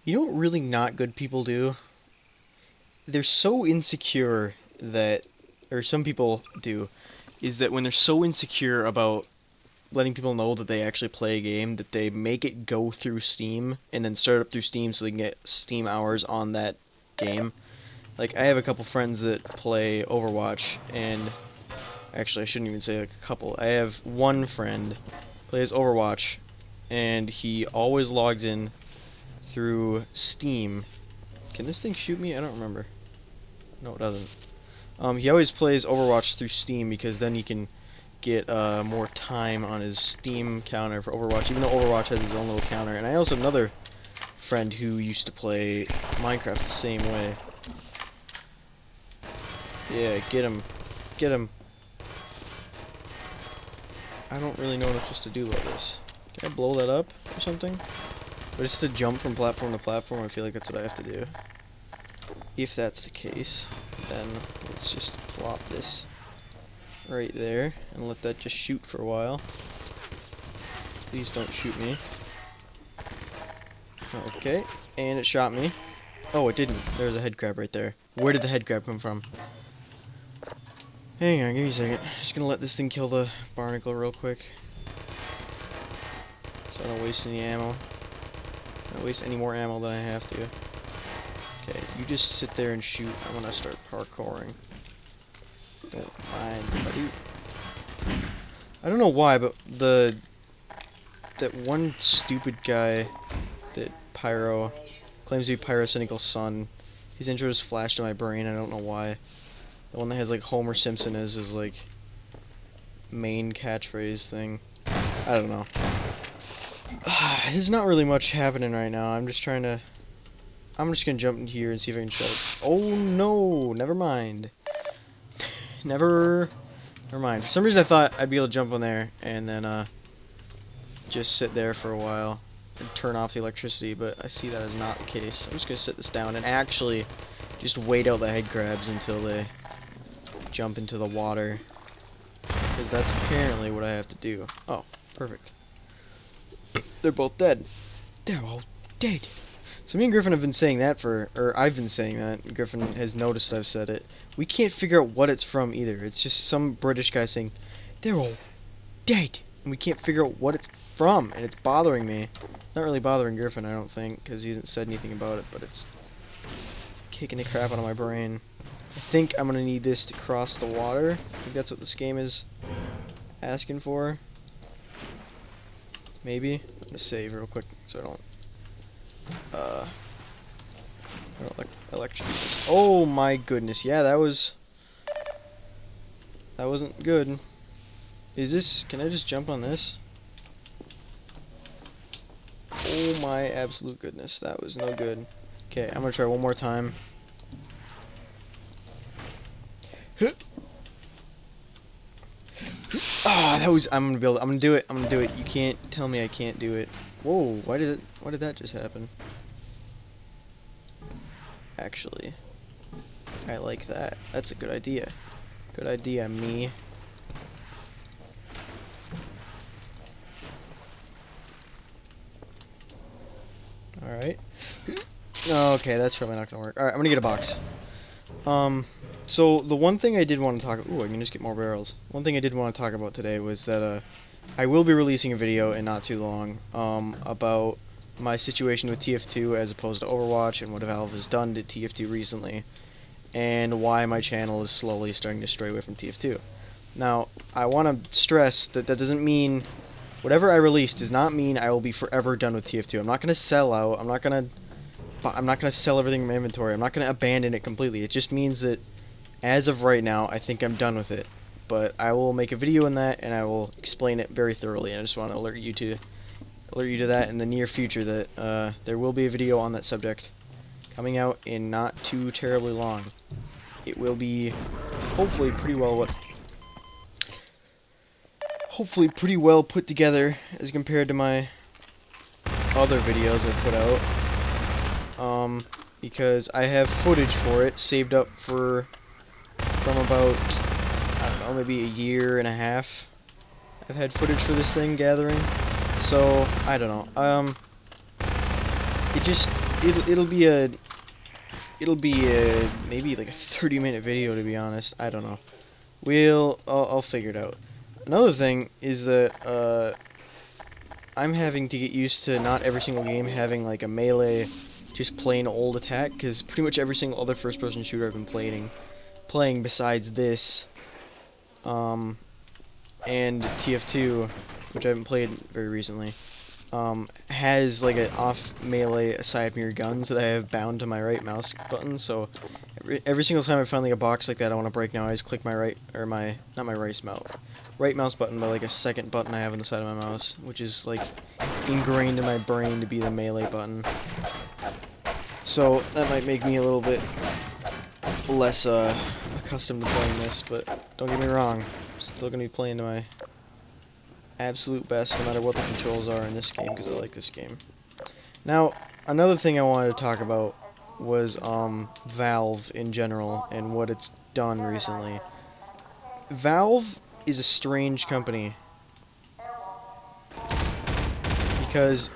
You know what really not good people do? They're so insecure that, or some people do, is that when they're so insecure about letting people know that they actually play a game, that they make it go through Steam and then start up through Steam so they can get Steam hours on that game. Like, I have a couple friends that play Overwatch, and actually, I shouldn't even say like a couple. I have one friend plays Overwatch, and he always logs in through Steam. Can this thing shoot me? I don't remember. No, it doesn't. He always plays Overwatch through Steam because then he can get more time on his Steam counter for Overwatch, even though Overwatch has his own little counter. And I also have another friend who used to play Minecraft the same way. Yeah, get him. Get him. I don't really know what I'm supposed to do about this. Can I blow that up or something? But it's to jump from platform to platform. I feel like that's what I have to do. If that's the case, then let's just plop this right there and let that just shoot for a while. Please don't shoot me. Okay, and it shot me. Oh, it didn't. There's a head crab right there. Where did the head crab come from? Hang on, give me a second. Just gonna let this thing kill the barnacle real quick, so I don't waste any ammo. I don't waste any more ammo than I have to. Okay, you just sit there and shoot. I'm gonna start parkouring. Don't mind, buddy. I don't know why, but that one stupid guy that Pyro claims to be Pyrocynical Sun, his intro just flashed in my brain. I don't know why. The one that has like Homer Simpson as his like main catchphrase thing. I don't know. There's not really much happening right now. I'm just gonna jump in here and see if I can shut it. Oh no! Never mind. Never mind. For some reason I thought I'd be able to jump on there and then just sit there for a while and turn off the electricity, but I see that is not the case. I'm just gonna sit this down and actually just wait out the head crabs until they jump into the water, because that's apparently what I have to do. Oh, perfect. They're both dead. They're all dead. So me and Griffin have been saying that or I've been saying that. Griffin has noticed I've said it. We can't figure out what it's from either. It's just some British guy saying, they're all dead. And we can't figure out what it's from, and it's bothering me. It's not really bothering Griffin, I don't think, because he hasn't said anything about it, but it's kicking the crap out of my brain. I think I'm going to need this to cross the water. I think that's what this game is asking for. Maybe. I'm going to save real quick so I don't electrocute this. Oh my goodness. Yeah, that wasn't good. Is this... Can I just jump on this? Oh my absolute goodness. That was no good. Okay, I'm going to try one more time. Ah, that was... I'm gonna do it. You can't tell me I can't do it. Whoa, why did that just happen? Actually, I like that. That's a good idea. Good idea, me. Alright. Okay, that's probably not gonna work. Alright, I'm gonna get a box. So the one thing I did want to talk... Ooh, I can just get more barrels. One thing I did want to talk about today was that, I will be releasing a video in not too long, about my situation with TF2 as opposed to Overwatch and what Valve has done to TF2 recently, and why my channel is slowly starting to stray away from TF2. Now, I want to stress that that doesn't mean... Whatever I release does not mean I will be forever done with TF2. I'm not going to sell out. I'm not going to sell everything in my inventory. I'm not going to abandon it completely. It just means that as of right now, I think I'm done with it. But I will make a video on that, and I will explain it very thoroughly. And I just want to alert you to that in the near future, that there will be a video on that subject coming out in not too terribly long. It will be hopefully pretty well put together as compared to my other videos I put out. Because I have footage for it saved up from about, I don't know, maybe a year and a half. I've had footage for this thing gathering, so I don't know. It just it'll be maybe like a 30-minute video, to be honest. I don't know. I'll figure it out. Another thing is that I'm having to get used to not every single game having like a melee, just plain old attack, because pretty much every single other first-person shooter I've been playing besides this, and TF2, which I haven't played very recently, has like an off melee side mirror guns that I have bound to my right mouse button. So every single time I find like a box like that I want to break now, I just click my right, or my, not my right mouse button, but like a second button I have on the side of my mouse, which is like ingrained in my brain to be the melee button. So that might make me a little bit less accustomed to playing this, but don't get me wrong, I'm still gonna be playing to my absolute best no matter what the controls are in this game, because I like this game. Now, another thing I wanted to talk about was Valve in general and what it's done recently. Valve is a strange company because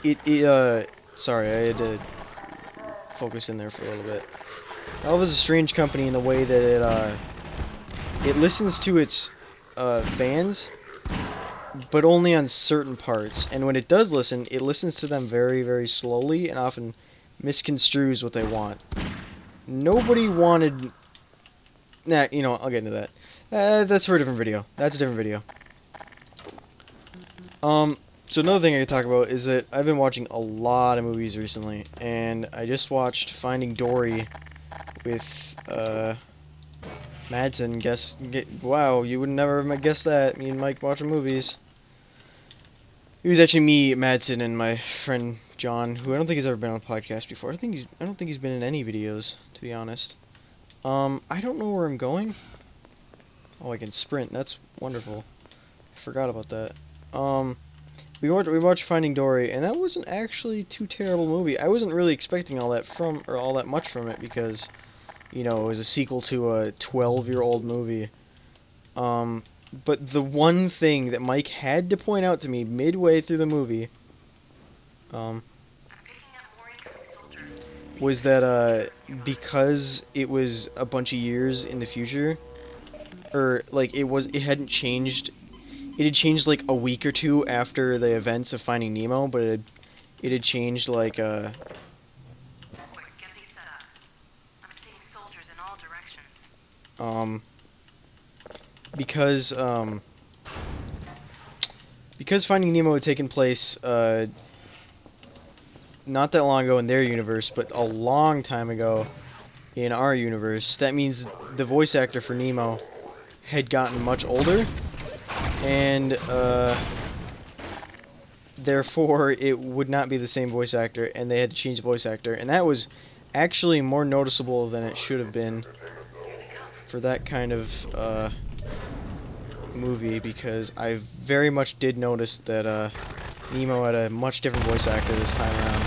sorry, I had to focus in there for a little bit. Valve is a strange company in the way that it listens to its fans, but only on certain parts. And when it does listen, it listens to them very, very slowly and often misconstrues what they want. Nobody wanted... Nah, you know, I'll get into that. That's for a different video. That's a different video. So another thing I could talk about is that I've been watching a lot of movies recently, and I just watched Finding Dory with, Madsen. Wow, you would never have guessed that. Me and Mike watching movies. It was actually me, Madsen, and my friend John, who I don't think has ever been on a podcast before. I don't think he's been in any videos, to be honest. I don't know where I'm going. Oh, I can sprint. That's wonderful. I forgot about that. We watched Finding Dory, and that wasn't actually too terrible movie. I wasn't really expecting all that much from it because, you know, it was a sequel to a 12-year-old movie. But the one thing that Mike had to point out to me midway through the movie, was that, because it was a bunch of years in the future, or, like, it hadn't changed. It had changed, like, a week or two after the events of Finding Nemo, but it had changed, like, Quick, get these set up. I'm seeing soldiers in all directions. Because Finding Nemo had taken place, not that long ago in their universe, but a long time ago in our universe, that means the voice actor for Nemo had gotten much older, and therefore it would not be the same voice actor, and they had to change the voice actor, and that was actually more noticeable than it should have been for that kind of movie, because I very much did notice that Nemo had a much different voice actor this time around.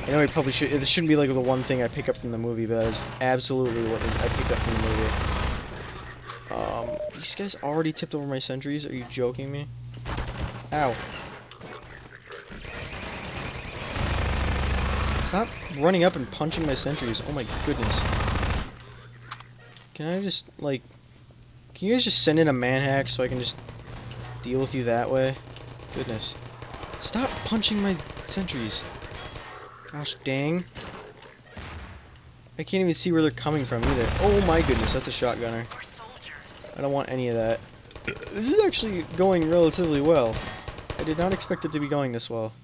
I know it shouldn't be like the one thing I pick up from the movie, but that is absolutely what I picked up from the movie. These guys already tipped over my sentries? Are you joking me? Ow. Stop running up and punching my sentries. Oh my goodness. Can I just, like... Can you guys just send in a manhack so I can just deal with you that way? Goodness. Stop punching my sentries. Gosh dang. I can't even see where they're coming from either. Oh my goodness, that's a shotgunner. I don't want any of that. This is actually going relatively well. I did not expect it to be going this well.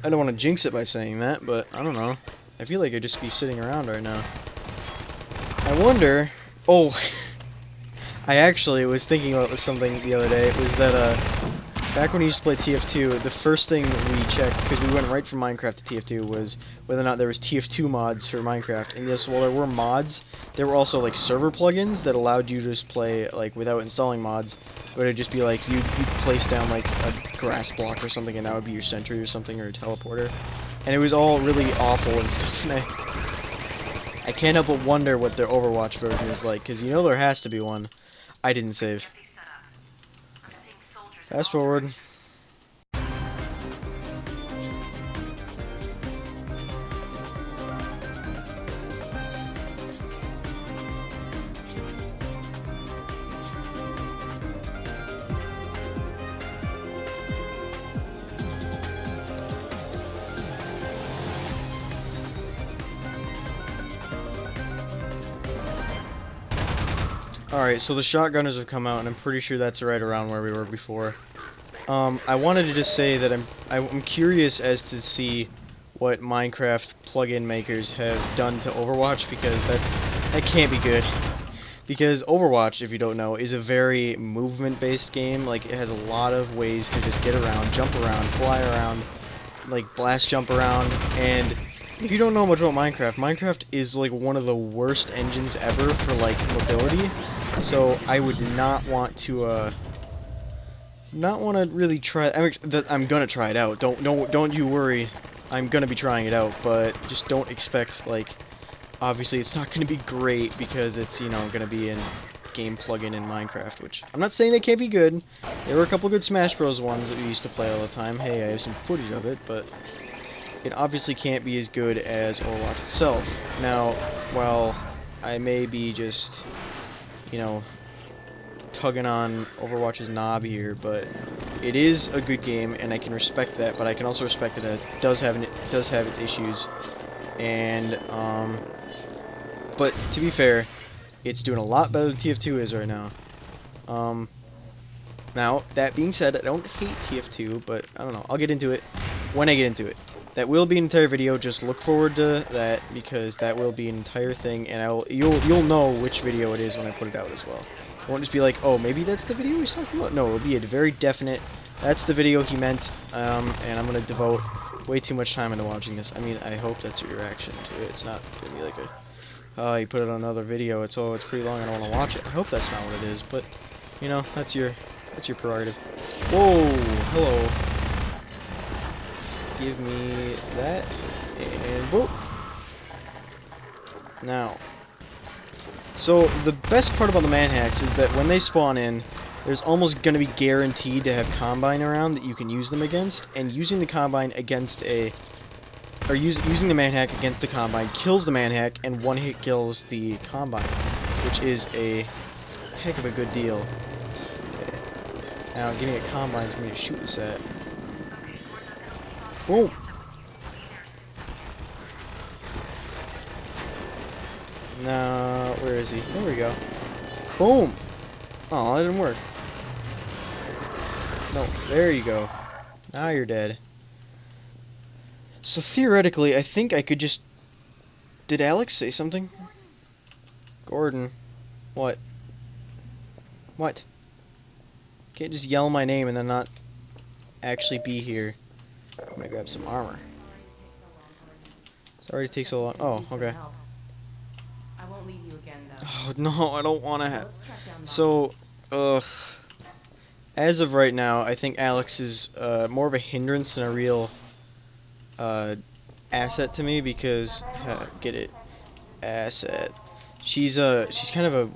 I don't want to jinx it by saying that, but I don't know. I feel like I'd just be sitting around right now. I wonder... Oh... I actually was thinking about something the other day. It was that, back when we used to play TF2, the first thing that we checked, because we went right from Minecraft to TF2, was whether or not there was TF2 mods for Minecraft. And yes, while there were mods, there were also, like, server plugins that allowed you to just play, like, without installing mods. But it'd just be like, you'd place down, like, a grass block or something, and that would be your sentry or something, or a teleporter. And it was all really awful and stuff, and I can't help but wonder what their Overwatch version is like, because you know there has to be one. I didn't save. Fast forward. Alright, so the shotgunners have come out, and I'm pretty sure that's right around where we were before. I wanted to just say that I'm curious as to see what Minecraft plugin makers have done to Overwatch, because that can't be good. Because Overwatch, if you don't know, is a very movement-based game. Like, it has a lot of ways to just get around, jump around, fly around, like blast jump around. And if you don't know much about Minecraft, Minecraft is like one of the worst engines ever for like mobility. So I would not want to really try. I'm gonna try it out. Don't you worry. I'm gonna be trying it out, but just don't expect, like, obviously it's not gonna be great because it's, you know, gonna be in game plugin in Minecraft, which I'm not saying they can't be good. There were a couple good Smash Bros. Ones that we used to play all the time. Hey, I have some footage of it, but it obviously can't be as good as Overwatch itself. Now, while I may be just, you know, tugging on Overwatch's knob here, but it is a good game, and I can respect that. But I can also respect that it does have its issues, and but to be fair, it's doing a lot better than TF2 is right now. Now that being said, I don't hate TF2, but I don't know. I'll get into it when I get into it. That will be an entire video. Just look forward to that, because that will be an entire thing, and you'll know which video it is when I put it out as well. It won't just be like, oh, maybe that's the video he's talking about. No, it'll be a very definite, that's the video he meant, and I'm going to devote way too much time into watching this. I mean, I hope that's your reaction to it. It's not going to be like you put it on another video, it's pretty long, I don't want to watch it. I hope that's not what it is, but, you know, that's your prerogative. Whoa, hello. Give me that, and whoop. Now, so the best part about the manhacks is that when they spawn in, there's almost going to be guaranteed to have Combine around that you can use them against, and using the Combine against using the manhack against the Combine kills the manhack, and one hit kills the Combine, which is a heck of a good deal. Okay. Now, getting a Combine for me to shoot this at. Boom! Now, where is he? There we go. Boom! Oh, that didn't work. No, there you go. Now you're dead. So theoretically, I think I could just... Did Alex say something? Gordon. What? What? Can't just yell my name and then not actually be here. I'm gonna grab some armor. Sorry it takes so long. Oh, okay. I won't leave you again, though. Oh, no, I don't want to have... So, as of right now, I think Alex is more of a hindrance than a real asset to me, because... get it. Asset. She's kind of a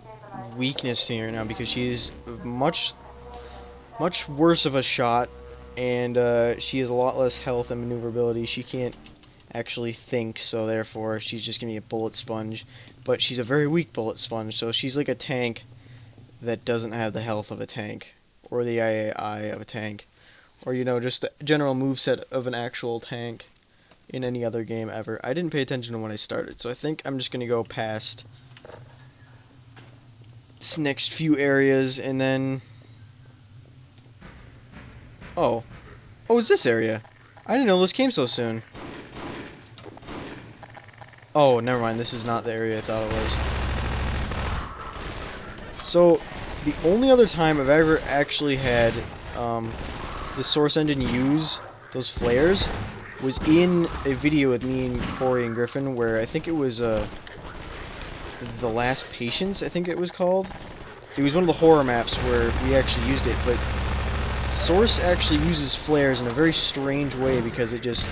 weakness to me right now, because she's much worse of a shot, and she has a lot less health and maneuverability. She can't actually think, so therefore she's just gonna be a bullet sponge. But she's a very weak bullet sponge, so she's like a tank that doesn't have the health of a tank, or the IAI of a tank, or, you know, just the general moveset of an actual tank in any other game ever. I didn't pay attention to when I started, so I think I'm just gonna go past this next few areas, and then... Oh, it's this area. I didn't know this came so soon. Oh, never mind. This is not the area I thought it was. So, the only other time I've ever actually had the Source Engine use those flares was in a video with me and Corey and Griffin, where I think it was The Last Patience, I think it was called. It was one of the horror maps where we actually used it, but Source actually uses flares in a very strange way, because it just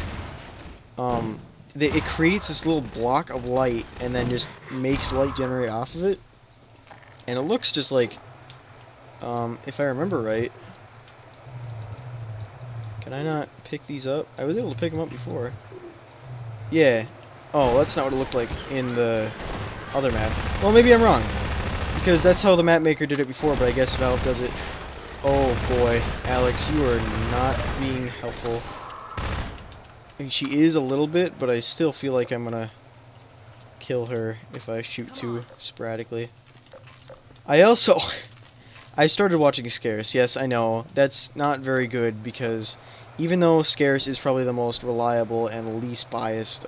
it creates this little block of light and then just makes light generate off of it, and it looks just like, if I remember right, can I not pick these up? I was able to pick them up before. Yeah. Oh, that's not what it looked like in the other map. Well, maybe I'm wrong, because that's how the map maker did it before, but I guess Valve does it. Oh boy, Alex, you are not being helpful. I mean, she is a little bit, but I still feel like I'm gonna kill her if I shoot too sporadically. I also I started watching Scarce. Yes, I know that's not very good because even though Scarce is probably the most reliable and least biased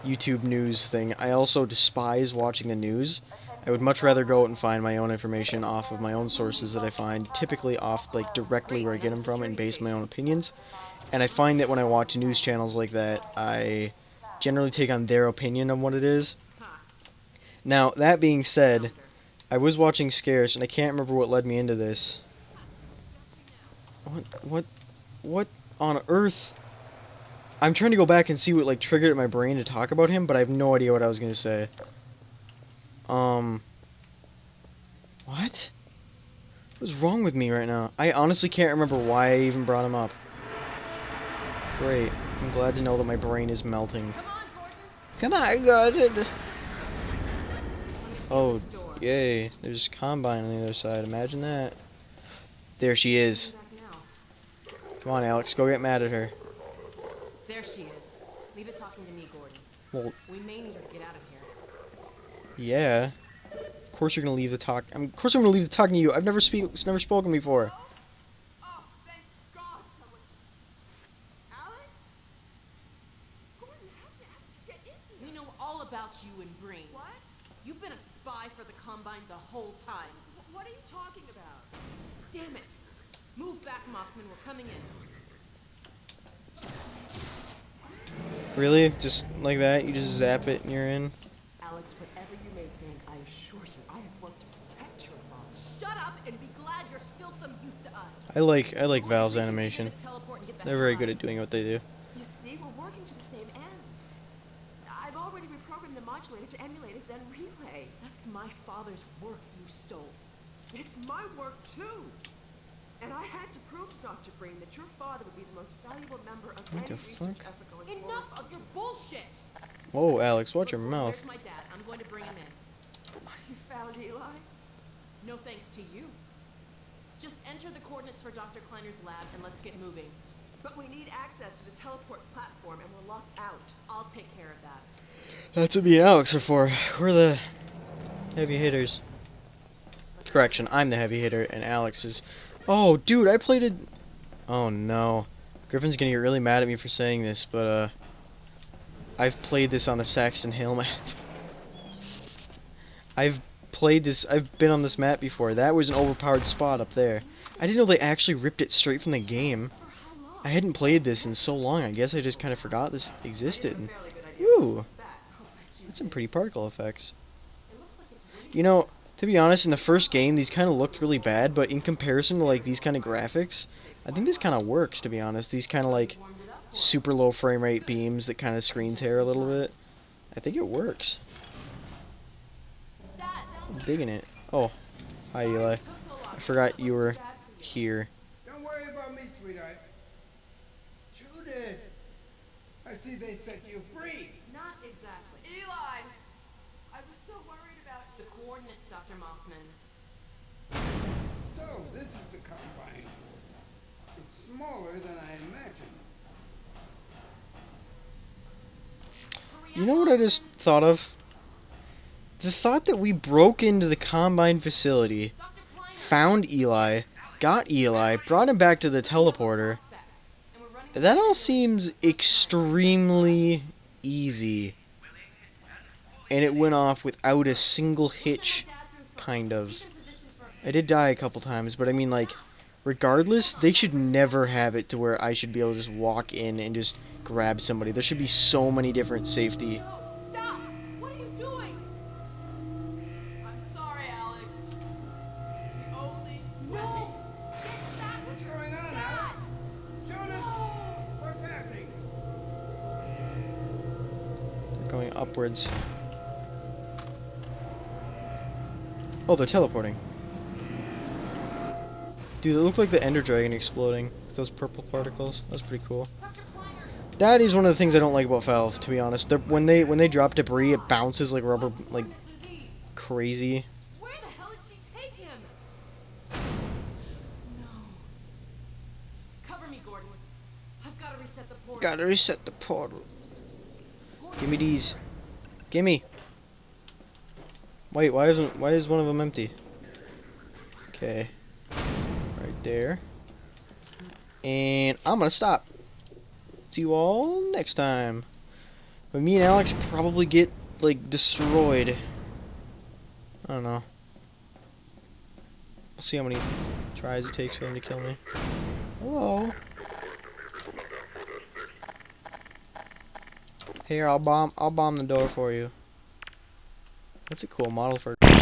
YouTube news thing, I also despise watching the news. I would much rather go out and find my own information off of my own sources that I find, typically off like directly where I get them from, and base my own opinions. And I find that when I watch news channels like that, I generally take on their opinion on what it is. Now, that being said, I was watching Scarce, and I can't remember what led me into this. What on earth? I'm trying to go back and see what, like, triggered it in my brain to talk about him, but I have no idea what I was gonna say. What? What's wrong with me right now? I honestly can't remember why I even brought him up. Great. I'm glad to know that my brain is melting. Come on, Gordon! Oh, yay. There's Combine on the other side. Imagine that. There she is. Come on, Alex. Go get mad at her. There she is. Leave it talking to me, Gordon. Well, We may need her to get out of here. yeah. Of course you're gonna leave the talk. Of course I'm gonna leave the talking to you. I've never spoken before. Oh, thank God someone... Alex? Gordon, how did you get in here? We know all about you and Breen. What? You've been a spy for the Combine the whole time. What are you talking about? Damn it! Move back, Mossman. We're coming in. Really? Just like that? You just zap it and you're in? Alex, whatever you may think, I assure you, I have worked to protect your father. Shut up and be glad you're still some use to us. I like Valve's animation. They're very good at doing what they do. You see, we're working to the same end. I've already reprogrammed the modulator to emulate a Zen relay. That's my father's work you stole. It's my work, too. And I had to prove to Dr. Breen that your father would be the most valuable member of What any the research fuck? effort going forward. Enough of your bullshit! Whoa, Alex, watch your mouth. Where's my dad? I'm going to bring him in. You found Eli? No thanks to you. Just enter the coordinates for Dr. Kleiner's lab and let's get moving. But we need access to the teleport platform and we're locked out. I'll take care of that. That's what me and Alex are for. We're the heavy hitters. Correction, I'm the heavy hitter and Alex is... Oh, dude, I played it... Oh, no. Griffin's gonna get really mad at me for saying this, but, I've played this on the Saxon Hill map. I've been on this map before. That was an overpowered spot up there. I didn't know they actually ripped it straight from the game. I hadn't played this in so long, I guess I just kind of forgot this existed. Ooh, that's some pretty particle effects. You know, to be honest, in the first game, these kind of looked really bad, but in comparison to, like, these kind of graphics, I think this kind of works, to be honest. These kind of, like, super low frame rate beams that kind of screen tear a little bit. I think it works. I'm digging it. Oh, hi, Eli. I forgot you were here. Don't worry about me, sweetheart. Judith! I see they set you free. Not exactly. Eli! I was so worried about The coordinates, Dr. Mossman. So, this is the Combine. It's smaller than I imagined. You know what I just thought of? The thought that we broke into the Combine facility, Dr. Kleiner! found Eli, got Eli, brought him back to the teleporter. That all seems extremely easy. And it went off without a single hitch, kind of. I did die a couple times, but I mean, like, regardless, they should never have it to where I should be able to just walk in and just grab somebody. There should be so many different safety. No, stop! What are you doing? I'm sorry, Alex. The only No! Get back! What's going on, Alex? Judith! What's happening? They're going upwards. Oh, they're teleporting. Dude, it looked like the Ender Dragon exploding with those purple particles. That was pretty cool. Dr. Kleiner! That is one of the things I don't like about Valve, to be honest. When they drop debris, it bounces like rubber, like Coordinates are these. crazy. Where the hell did she take him? No. Cover me, Gordon. I've got to reset the portal. Gotta reset the portal. Gordon, Give me these. Gimme. Wait, why is one of them empty? Okay. Right there. And I'm gonna stop. See you all next time. But me and Alex probably get, like, destroyed. I don't know. We'll see how many tries it takes for him to kill me. Hello? Here, I'll bomb the door for you. That's a cool model for